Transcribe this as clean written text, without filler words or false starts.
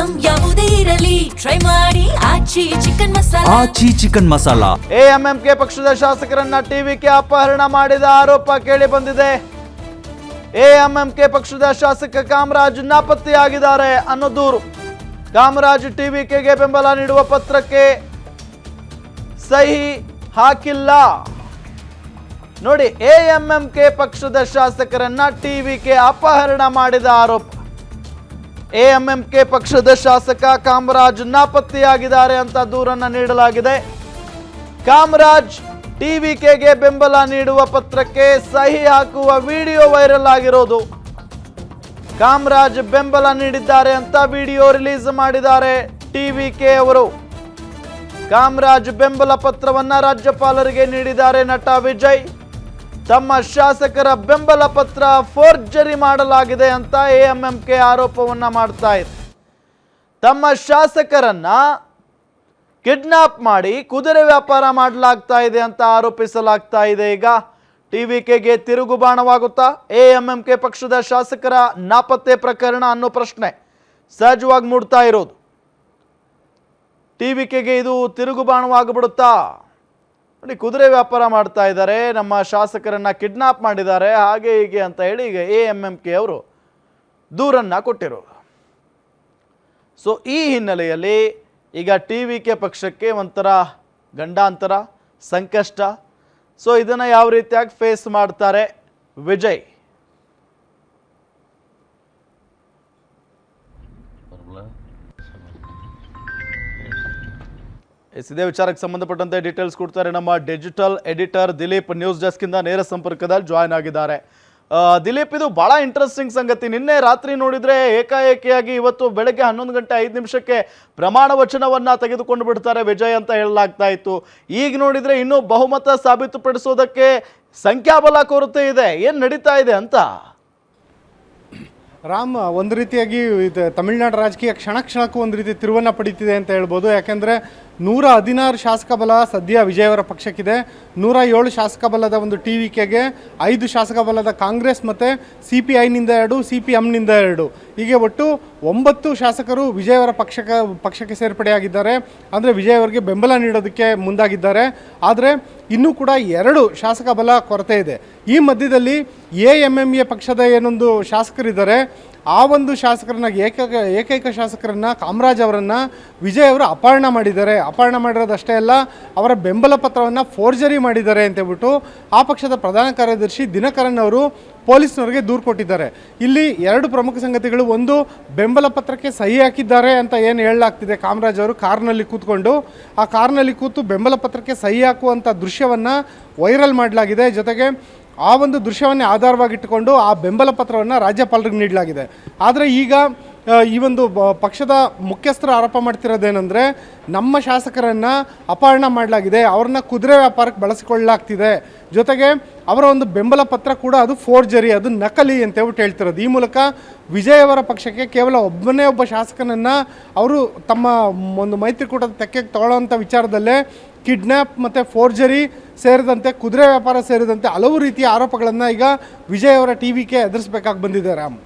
Item ಯಾವುದೇ ಇರಲಿ try ಮಾಡಿ ಆಚಿ ಚಿಕನ್ ಮಸಾಲಾ. ಎಎಂಎಂಕೆ ಪಕ್ಷದ ಶಾಸಕರನ್ನ ಟಿವಿಕೆ ಅಪಹರಣ ಮಾಡಿದ ಆರೋಪ ಕೇಳಿ ಬಂದಿದೆ. ಎಎಂಎಂಕೆ ಪಕ್ಷದ ಶಾಸಕ ಕಾಮರಾಜ್ ನಾಪತ್ತೆಯಾಗಿದ್ದಾರೆ ಅನ್ನೋ ದೂರು. ಕಾಮರಾಜ್ ಟಿವಿಕೆಗೆ ಬೆಂಬಲ ನೀಡುವ ಪತ್ರಕ್ಕೆ ಸಹಿ ಹಾಕಿಲ್ಲ. ನೋಡಿ, ಎಎಂಎಂಕೆ ಪಕ್ಷದ ಶಾಸಕರನ್ನ ಟಿವಿಕೆ ಅಪಹರಣ ಮಾಡಿದ ಆರೋಪ. ಎಎಂಎಂಕೆ ಪಕ್ಷದ ಶಾಸಕ ಕಾಮರಾಜ್ ನಾಪತ್ತೆಯಾಗಿದ್ದಾರೆ ಅಂತ ದೂರನ್ನ ನೀಡಲಾಗಿದೆ. ಕಾಮರಾಜ್ ಟಿವಿಕೆಗೆ ಬೆಂಬಲ ನೀಡುವ ಪತ್ರಕ್ಕೆ ಸಹಿ ಹಾಕುವ ವಿಡಿಯೋ ವೈರಲ್ ಆಗಿರೋದು. ಕಾಮರಾಜ್ ಬೆಂಬಲ ನೀಡಿದ್ದಾರೆ ಅಂತ ವಿಡಿಯೋ ರಿಲೀಸ್ ಮಾಡಿದ್ದಾರೆ ಟಿವಿಕೆ ಅವರು. ಕಾಮರಾಜ್ ಬೆಂಬಲ ಪತ್ರವನ್ನ ರಾಜ್ಯಪಾಲರಿಗೆ ನೀಡಿದ್ದಾರೆ ನಟ ವಿಜಯ್. ತಮ್ಮ ಶಾಸಕರ ಬೆಂಬಲ ಪತ್ರ ಫೋರ್ಜರಿ ಮಾಡಲಾಗಿದೆ ಅಂತ ಎಎಂಎಂಕೆ ಆರೋಪವನ್ನ ಮಾಡ್ತಾ ಇದೆ. ತಮ್ಮ ಶಾಸಕರನ್ನ ಕಿಡ್ನಾಪ್ ಮಾಡಿ ಕುದುರೆ ವ್ಯಾಪಾರ ಮಾಡಲಾಗ್ತಾ ಇದೆ ಅಂತ ಆರೋಪಿಸಲಾಗ್ತಾ ಇದೆ. ಈಗ ಟಿವಿಕೆಗೆ ತಿರುಗುಬಾಣವಾಗುತ್ತಾ ಎಎಂಎಂಕೆ ಪಕ್ಷದ ಶಾಸಕರ ನಾಪತ್ತೆ ಪ್ರಕರಣ ಅನ್ನೋ ಪ್ರಶ್ನೆ ಸಹಜವಾಗಿ ಮೂಡ್ತಾ ಇರೋದು. ಟಿವಿಕೆಗೆ ಇದು ತಿರುಗುಬಾಣವಾಗ್ಬಿಡುತ್ತಾ? ನೋಡಿ, ಕುದುರೆ ವ್ಯಾಪಾರ ಮಾಡ್ತಾ ಇದ್ದಾರೆ, ನಮ್ಮ ಶಾಸಕರನ್ನ ಕಿಡ್ನಾಪ್ ಮಾಡಿದ್ದಾರೆ, ಹಾಗೆ ಹೀಗೆ ಅಂತ ಹೇಳಿ ಈಗ ಎಎಂಎಂಕೆ ಅವರು ದೂರನ್ನ ಕೊಟ್ಟಿರೋದು. ಸೊ ಈ ಹಿನ್ನೆಲೆಯಲ್ಲಿ ಈಗ ಟಿವಿಕೆ ಪಕ್ಷಕ್ಕೆ ಒಂಥರ ಗಂಡಾಂತರ, ಸಂಕಷ್ಟ. ಸೊ ಇದನ್ನು ಯಾವ ರೀತಿಯಾಗಿ ಫೇಸ್ ಮಾಡ್ತಾರೆ ವಿಜಯ್? ಇದೇ ವಿಚಾರಕ್ಕೆ ಸಂಬಂಧಪಟ್ಟಂತೆ ಡೀಟೇಲ್ಸ್ ಕೊಡ್ತಾರೆ ನಮ್ಮ ಡಿಜಿಟಲ್ ಎಡಿಟರ್ ದಿಲೀಪ್. ನ್ಯೂಸ್ ಡೆಸ್ಕಿಂದ ನೇರ ಸಂಪರ್ಕದಲ್ಲಿ ಜಾಯ್ನ್ ಆಗಿದ್ದಾರೆ. ದಿಲೀಪ್, ಇದು ಬಹಳ ಇಂಟ್ರೆಸ್ಟಿಂಗ್ ಸಂಗತಿ. ನಿನ್ನೆ ರಾತ್ರಿ ನೋಡಿದ್ರೆ ಏಕಾಏಕಿಯಾಗಿ ಇವತ್ತು ಬೆಳಗ್ಗೆ 11:05 ಪ್ರಮಾಣ ವಚನವನ್ನ ತೆಗೆದುಕೊಂಡು ಬಿಡ್ತಾರೆ ವಿಜಯ್ ಅಂತ ಹೇಳಲಾಗ್ತಾ ಇತ್ತು. ಈಗ ನೋಡಿದ್ರೆ ಇನ್ನೂ ಬಹುಮತ ಸಾಬೀತುಪಡಿಸೋದಕ್ಕೆ ಸಂಖ್ಯಾಬಲ ಕೊರತೆ ಇದೆ. ಏನು ನಡೀತಾ ಇದೆ ಅಂತ? ರಾಮ್, ಒಂದು ರೀತಿಯಾಗಿ ಇದು ತಮಿಳುನಾಡು ರಾಜಕೀಯ ಕ್ಷಣ ಕ್ಷಣಕ್ಕೂ ಒಂದು ರೀತಿ ತಿರುವನ್ನು ಪಡೀತಿದೆ ಅಂತ ಹೇಳ್ಬೋದು. ಯಾಕೆಂದರೆ 116 ಶಾಸಕ ಬಲ ಸದ್ಯ ವಿಜಯವರ ಪಕ್ಷಕ್ಕಿದೆ. 107 ಶಾಸಕ ಬಲದ ಒಂದು ಟಿವಿಕೆಗೆ, 5 ಶಾಸಕ ಬಲದ ಕಾಂಗ್ರೆಸ್ ಮತ್ತು CPIನಿಂದ 2, CPMನಿಂದ 2, ಹೀಗೆ ಒಟ್ಟು 9 ಶಾಸಕರು ವಿಜಯವರ ಪಕ್ಷಕ್ಕೆ ಸೇರ್ಪಡೆಯಾಗಿದ್ದಾರೆ. ಅಂದರೆ ವಿಜಯವರಿಗೆ ಬೆಂಬಲ ನೀಡೋದಕ್ಕೆ ಮುಂದಾಗಿದ್ದಾರೆ. ಆದರೆ ಇನ್ನೂ ಕೂಡ 2 ಶಾಸಕ ಬಲ ಕೊರತೆ ಇದೆ. ಈ ಮಧ್ಯದಲ್ಲಿ ಎಎಂಎಂಎ ಪಕ್ಷದ ಏನೊಂದು ಶಾಸಕರಿದ್ದಾರೆ, ಆ ಒಂದು ಶಾಸಕರನ್ನ ಏಕೈಕ ಶಾಸಕರನ್ನು ಕಾಮರಾಜ್ ಅವರನ್ನು ವಿಜಯ್ ಅವರು ಅಪಹರಣ ಮಾಡಿದ್ದಾರೆ. ಅಪಹರಣ ಮಾಡಿರೋದಷ್ಟೇ ಅಲ್ಲ, ಅವರ ಬೆಂಬಲ ಪತ್ರವನ್ನು ಫೋರ್ಜರಿ ಮಾಡಿದ್ದಾರೆ ಅಂತೇಳ್ಬಿಟ್ಟು ಆ ಪಕ್ಷದ ಪ್ರಧಾನ ಕಾರ್ಯದರ್ಶಿ ದಿನಕರನ್ ಅವರು ಪೊಲೀಸ್ನವರಿಗೆ ದೂರು ಕೊಟ್ಟಿದ್ದಾರೆ. ಇಲ್ಲಿ 2 ಪ್ರಮುಖ ಸಂಗತಿಗಳು. ಒಂದು, ಬೆಂಬಲ ಪತ್ರಕ್ಕೆ ಸಹಿ ಹಾಕಿದ್ದಾರೆ ಅಂತ ಏನು ಹೇಳಲಾಗ್ತಿದೆ. ಕಾಮರಾಜ್ ಅವರು ಕಾರ್ನಲ್ಲಿ ಕೂತ್ಕೊಂಡು ಆ ಕಾರ್ನಲ್ಲಿ ಕೂತು ಬೆಂಬಲ ಪತ್ರಕ್ಕೆ ಸಹಿ ಹಾಕುವಂಥ ದೃಶ್ಯವನ್ನು ವೈರಲ್ ಮಾಡಲಾಗಿದೆ. ಜೊತೆಗೆ ಆ ಒಂದು ದೃಶ್ಯವನ್ನೇ ಆಧಾರವಾಗಿಟ್ಟುಕೊಂಡು ಆ ಬೆಂಬಲ ಪತ್ರವನ್ನು ರಾಜ್ಯಪಾಲರಿಗೆ ನೀಡಲಾಗಿದೆ. ಆದರೆ ಈಗ ಈ ಒಂದು ಪಕ್ಷದ ಮುಖ್ಯಸ್ಥರು ಆರೋಪ ಮಾಡ್ತಿರೋದೇನೆಂದರೆ, ನಮ್ಮ ಶಾಸಕರನ್ನು ಅಪಹರಣ ಮಾಡಲಾಗಿದೆ, ಅವ್ರನ್ನ ಕುದುರೆ ವ್ಯಾಪಾರಕ್ಕೆ ಬಳಸಿಕೊಳ್ಳಲಾಗ್ತಿದೆ, ಜೊತೆಗೆ ಅವರ ಒಂದು ಬೆಂಬಲ ಪತ್ರ ಕೂಡ ಅದು ಫೋರ್ಜರಿ, ಅದು ನಕಲಿ ಅಂತೇಳ್ಬಿಟ್ಟು ಹೇಳ್ತಿರೋದು. ಈ ಮೂಲಕ ವಿಜಯ್ ಅವರ ಪಕ್ಷಕ್ಕೆ ಕೇವಲ ಒಬ್ಬ ಶಾಸಕನನ್ನು ಅವರು ತಮ್ಮ ಒಂದು ಮೈತ್ರಿಕೂಟದ ತೆಕ್ಕೆಗೆ ತಗೊಳ್ಳೋವಂಥ ವಿಚಾರದಲ್ಲೇ ಕಿಡ್ನ್ಯಾಪ್ ಮತ್ತು ಫೋರ್ಜರಿ ಸೇರಿದಂತೆ, ಕುದುರೆ ವ್ಯಾಪಾರ ಸೇರಿದಂತೆ ಹಲವು ರೀತಿಯ ಆರೋಪಗಳನ್ನು ಈಗ ವಿಜಯ್ ಅವರ ಟಿವಿಕೆ ಎದುರಿಸಬೇಕಾಗಿ ಬಂದಿದೆ ರಾಮ್.